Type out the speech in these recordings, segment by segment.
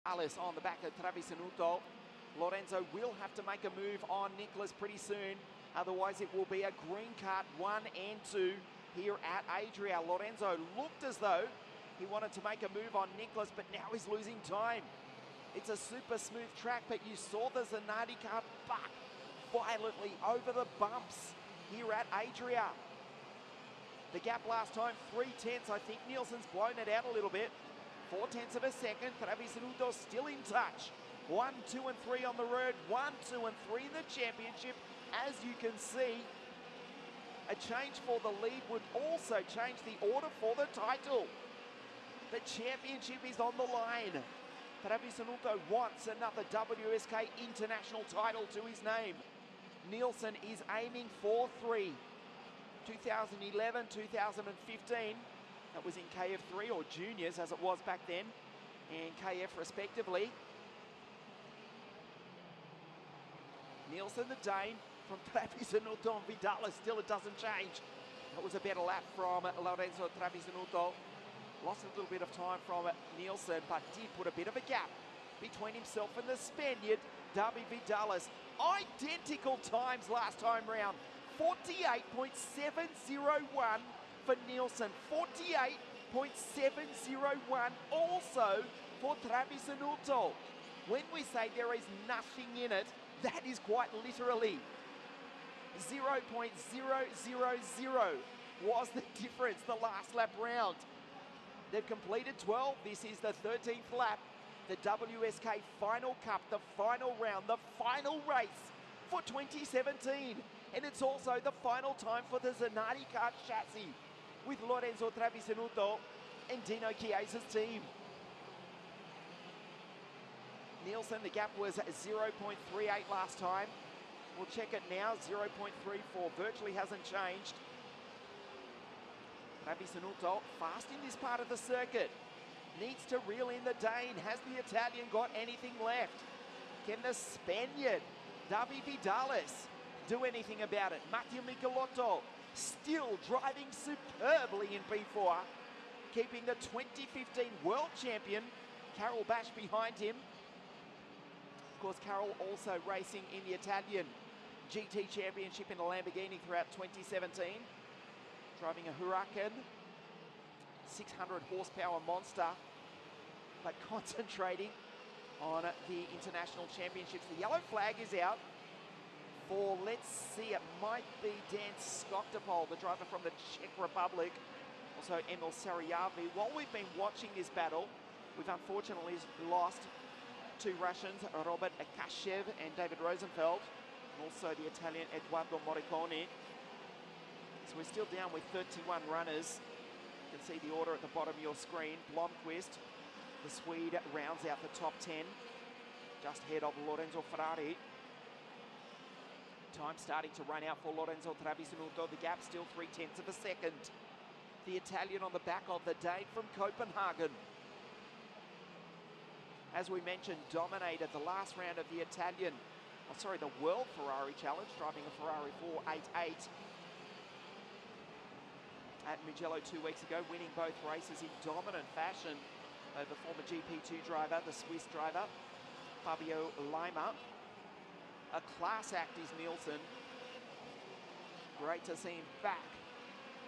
Alice on the back of Travisanuto. Lorenzo will have to make a move on Nicholas pretty soon. Otherwise, it will be a green card 1 and 2 here at Adria. Lorenzo looked as though he wanted to make a move on Nicholas, but now he's losing time. It's a super smooth track, but you saw the Zanardi car buck violently over the bumps here at Adria. The gap last time, 3/10. I think Nielsen's blown it out a little bit. 4/10 of a second. Travisanuto still in touch. 1, 2 and 3 on the road. 1, 2 and 3 in the championship. As you can see, a change for the lead would also change the order for the title. The championship is on the line. Travisanuto wants another WSK international title to his name. Nielsen is aiming for 3. 2011, 2015, that was in KF3 or juniors as it was back then, and KF respectively. Nielsen the Dane from Travisanuto and Vidalis, still it doesn't change. That was a better lap from Lorenzo Travisanuto. Lost a little bit of time from Nielsen, but did put a bit of a gap between himself and the Spaniard, Davi Vidalis. Identical times last time round. 48.701 for Nielsen, 48.701 also for Travisanuto. When we say there is nothing in it, that is quite literally 0.000 was the difference the last lap round. They've completed 12. This is the 13th lap. The WSK Final Cup, the final round, the final race for 2017. And it's also the final time for the Zanardi kart chassis with Lorenzo Travisanuto and Dino Chiesa's team. Nielsen, the gap was 0.38 last time. We'll check it now, 0.34, virtually hasn't changed. Travisanuto fast in this part of the circuit. Needs to reel in the Dane. Has the Italian got anything left? Can the Spaniard, Davi Vidalis, do anything about it? Matteo Michelotto still driving superbly in P4, keeping the 2015 world champion, Carol Bash, behind him. Of course, Carol also racing in the Italian GT Championship in the Lamborghini throughout 2017. Driving a Huracan, 600 horsepower monster, but concentrating on the international championships. The yellow flag is out for, let's see, it might be Dan Skoktopol, the driver from the Czech Republic, also Emil Saryavi. While we've been watching this battle, we've unfortunately lost 2 Russians, Robert Akashev and David Rosenfeld, and also the Italian Eduardo Morricone. So we're still down with 31 runners. You can see the order at the bottom of your screen. Blomqvist, the Swede, rounds out the top 10, just ahead of Lorenzo Ferrari. Time starting to run out for Lorenzo Travisanuto. The gap still 3/10 of a second. The Italian on the back of the Dane from Copenhagen. As we mentioned, dominated the last round of the Italian, the World Ferrari Challenge, driving a Ferrari 488 at Mugello 2 weeks ago, winning both races in dominant fashion over former GP2 driver, the Swiss driver, Fabio Lima. A class act is Nielsen. Great to see him back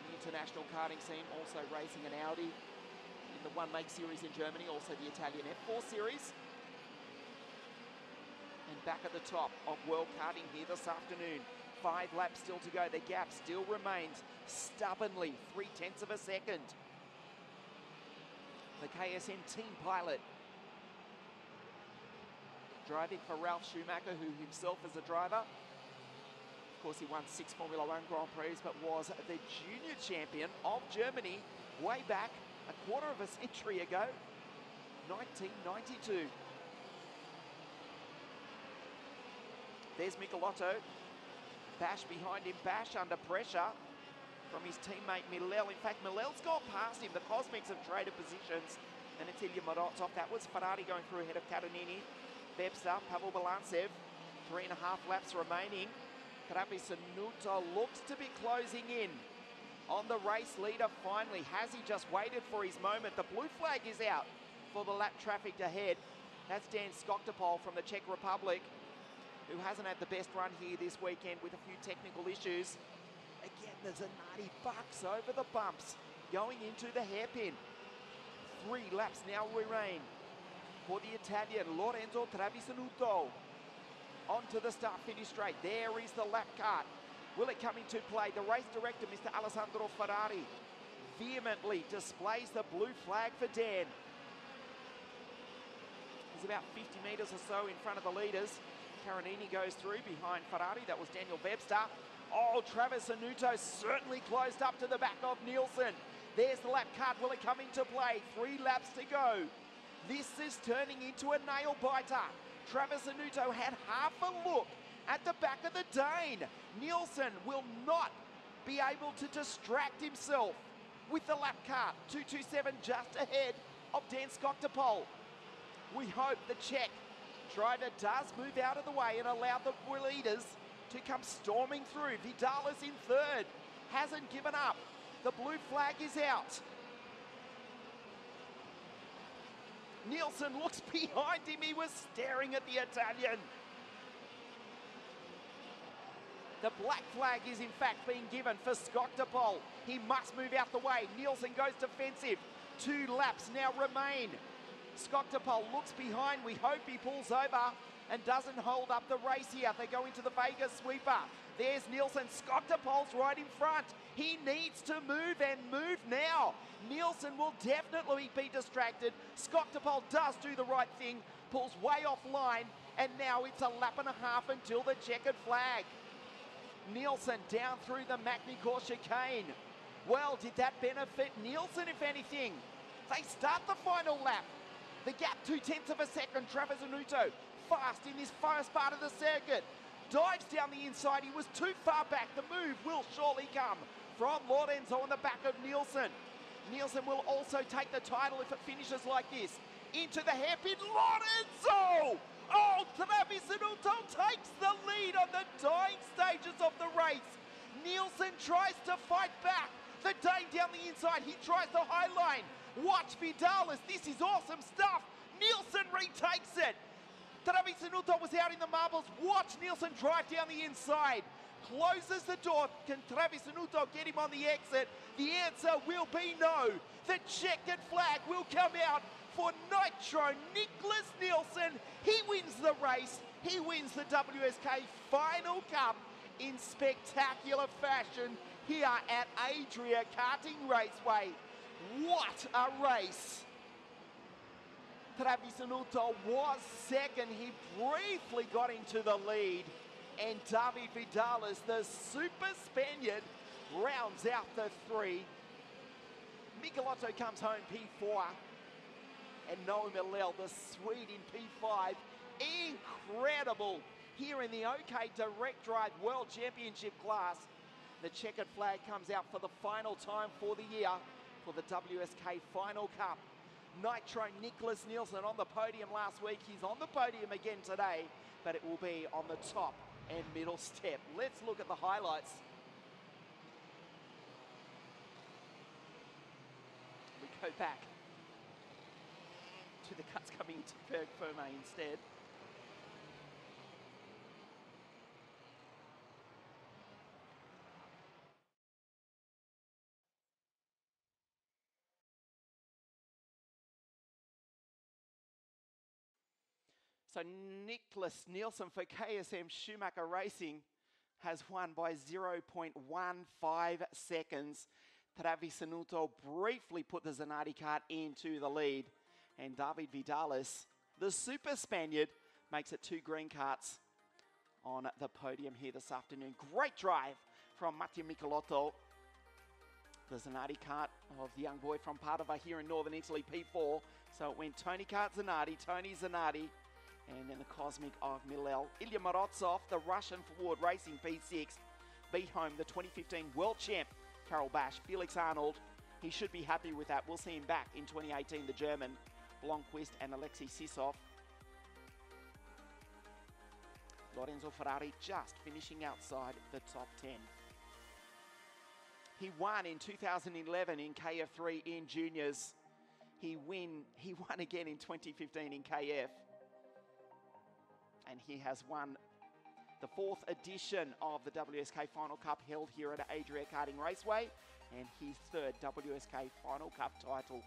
in the international karting scene, also racing an Audi in the One Make Series in Germany, also the Italian F4 Series. And back at the top of World Karting here this afternoon. 5 laps still to go. The gap still remains stubbornly 3/10 of a second. The KSM team pilot driving for Ralf Schumacher, who himself is a driver. Of course, he won 6 Formula 1 Grand Prix, but was the junior champion of Germany way back a quarter of a century ago, 1992. There's Michelotto. Bash behind him, Bash under pressure from his teammate Milel. In fact, Milel's gone past him. The Cosmics have traded positions, and it's Ilya Morozov. That was Ferrari going through ahead of Karanini. Webster, Pavel Balantsev, 3.5 laps remaining. Travisanuto looks to be closing in on the race leader finally. Has he just waited for his moment? The blue flag is out for the lap traffic ahead. That's Dan Skoktopol from the Czech Republic, who hasn't had the best run here this weekend with a few technical issues. Again, the Zanardi bucks over the bumps, going into the hairpin. 3 laps now remain for the Italian, Lorenzo Travisanuto. Onto the start-finish straight. There is the lap cart. Will it come into play? The race director, Mr. Alessandro Ferrari, vehemently displays the blue flag for Dan. He's about 50 metres or so in front of the leaders. Caronini goes through behind Ferrari. That was Daniel Webster. Oh, Travisanuto certainly closed up to the back of Nielsen. There's the lap cart. Will it come into play? 3 laps to go. This is turning into a nail-biter. Travisanuto had half a look at the back of the Dane. Nielsen will not be able to distract himself with the lap cart. 2:27 just ahead of Dan Skoktopol. We hope the Czech driver does move out of the way and allow the leaders to come storming through. Vidalis in third, hasn't given up. The blue flag is out. Nielsen looks behind him. He was staring at the Italian. The black flag is in fact being given for Skoktopol. He must move out the way. Nielsen goes defensive. 2 laps now remain. Skoktopol looks behind. We hope he pulls over and doesn't hold up the race here. They go into the Vegas sweeper. There's Nielsen. Skoktopol's right in front. He needs to move and move now. Nielsen will definitely be distracted. Skoktopol does do the right thing, pulls way off line, and now it's a lap and a half until the checkered flag. Nielsen down through the Magny-Cours chicane. Well, did that benefit Nielsen, if anything? They start the final lap. The gap 0.2 of a second. Travisanuto fast in this first part of the circuit. Dives down the inside. He was too far back. The move will surely come from Lorenzo on the back of Nielsen. Nielsen will also take the title if it finishes like this. Into the hairpin. Lorenzo! Oh, Travisanuto takes the lead on the dying stages of the race. Nielsen tries to fight back. The Dane down the inside. He tries the high line. Watch Vidalis. This is awesome stuff. Nielsen retakes it. Travisanuto was out in the marbles. Watch Nielsen drive down the inside. Closes the door. Can Travisanuto get him on the exit? The answer will be no. The checkered flag will come out for Nitro Nicholas Nielsen. He wins the race. He wins the WSK Final Cup in spectacular fashion here at Adria Karting Raceway. What a race. Travisanuto was second. He briefly got into the lead. And David Vidalis, the Super Spaniard, rounds out the 3. Michelotto comes home P4. And Noam Milel, the Swede, in P5. Incredible here in the OK Direct Drive World Championship class. The checkered flag comes out for the final time for the year for the WSK Final Cup. Nitro Nicholas Nielsen on the podium last week. He's on the podium again today, but it will be on the top and middle step. Let's look at the highlights. We go back to the cuts coming into Berg Ferme instead. So Nicholas Nielsen for KSM Schumacher Racing has won by 0.15 seconds. Travisanuto briefly put the Zanardi kart into the lead. And David Vidalis, the Super Spaniard, makes it 2 green karts on the podium here this afternoon. Great drive from Matteo Michelotto. The Zanardi kart of the young boy from Padova here in northern Italy, P4. So it went Tony Kart Zanardi, Tony Zanardi, and then the Cosmic of Milel. Ilya Morozov, the Russian Ford Racing P6, beat home the 2015 World Champ Karel Bash. Felix Arnold, he should be happy with that. We'll see him back in 2018, the German. Blomqvist and Alexei Sisov. Lorenzo Ferrari just finishing outside the top 10. He won in 2011 in KF3 in juniors. He won again in 2015 in KF. and he has won the 4th edition of the WSK Final Cup held here at Adria Karting Raceway, and his 3rd WSK Final Cup title.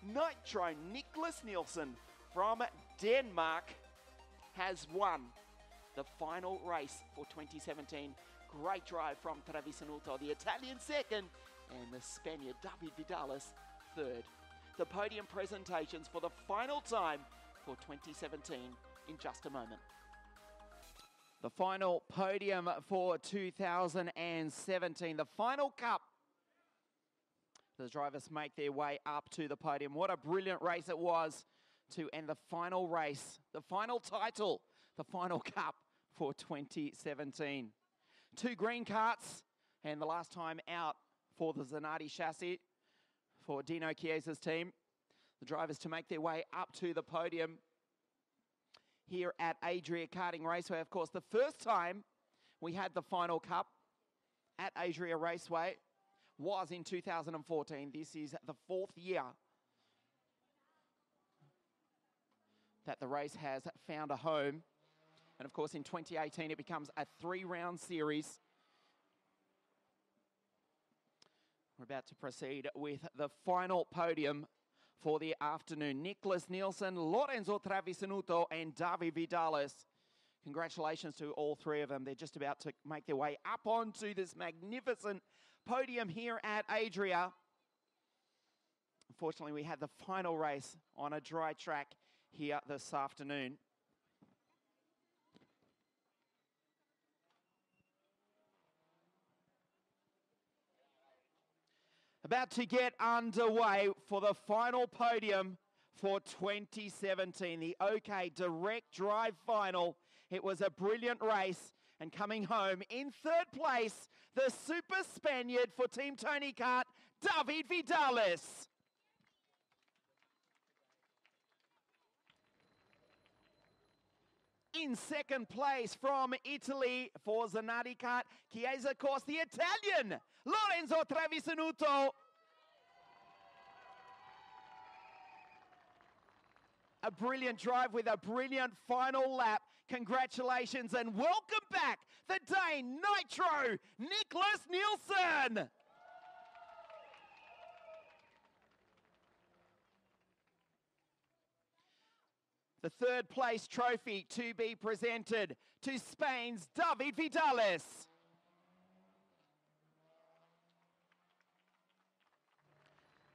Nitro Nicholas Nielsen from Denmark has won the final race for 2017. Great drive from Travisanuto, the Italian 2nd, and the Spaniard David Vidalis 3rd. The podium presentations for the final time for 2017 in just a moment. The final podium for 2017, the final cup. The drivers make their way up to the podium. What a brilliant race it was to end the final race, the final title, the final cup for 2017. 2 green carts, and the last time out for the Zanardi chassis for Dino Chiesa's team. The drivers to make their way up to the podium here at Adria Karting Raceway. Of course, the first time we had the final cup at Adria Raceway was in 2014. This is the 4th year that the race has found a home. And of course, in 2018, it becomes a 3-round series. We're about to proceed with the final podium for the afternoon. Nicholas Nielsen, Lorenzo Travisanuto, and David Vidalis. Congratulations to all 3 of them. They're just about to make their way up onto this magnificent podium here at Adria. Unfortunately, we had the final race on a dry track here this afternoon. About to get underway for the final podium for 2017, the OK Direct Drive Final. It was a brilliant race, and coming home in 3rd place, the Super Spaniard for Team Tony Kart, David Vidalis. In 2nd place from Italy for Zanardi Kart, Chiesa course, the Italian, Lorenzo Travisanuto. A brilliant drive with a brilliant final lap. Congratulations and welcome back, the Dane Nitro, Nicholas Nielsen. The 3rd place trophy to be presented to Spain's David Vidalis.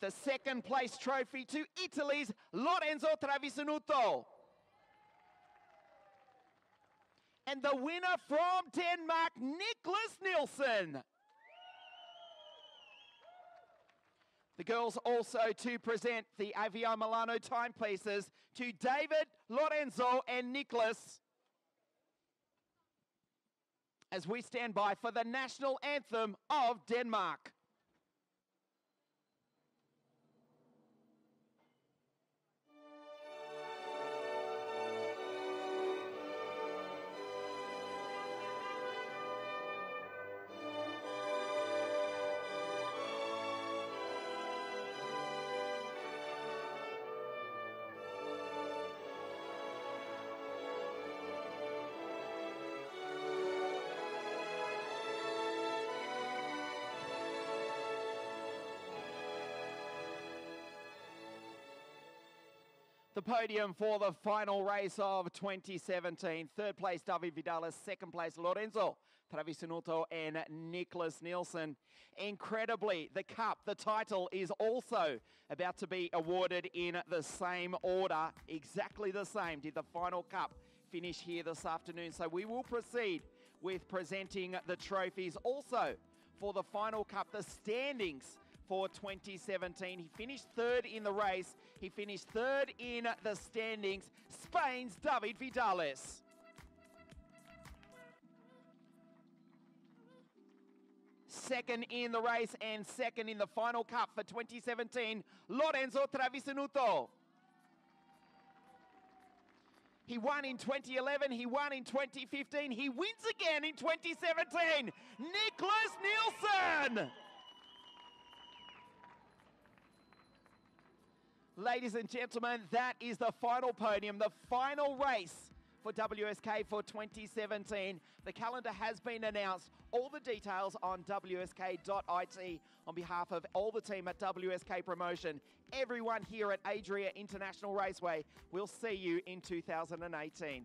The 2nd place trophy to Italy's Lorenzo Travisanuto. And the winner from Denmark, Nicholas Nielsen. The girls also to present the Avio Milano timepieces to David, Lorenzo, and Nicholas as we stand by for the national anthem of Denmark. The podium for the final race of 2017. 3rd place, David Vidalis. 2nd place, Lorenzo Travisanuto and Nicholas Nielsen. Incredibly, the cup, the title, is also about to be awarded in the same order. Exactly the same did the final cup finish here this afternoon. So we will proceed with presenting the trophies. Also, for the final cup, the standings for 2017. He finished 3rd in the race. He finished 3rd in the standings. Spain's David Vidalis. Second in the race and 2nd in the final cup for 2017, Lorenzo Travisanuto. He won in 2011, he won in 2015, he wins again in 2017, Nicholas Nielsen. Ladies and gentlemen, that is the final podium, the final race for WSK for 2017. The calendar has been announced. All the details on wsk.it. On behalf of all the team at WSK Promotion, everyone here at Adria International Raceway, we'll see you in 2018.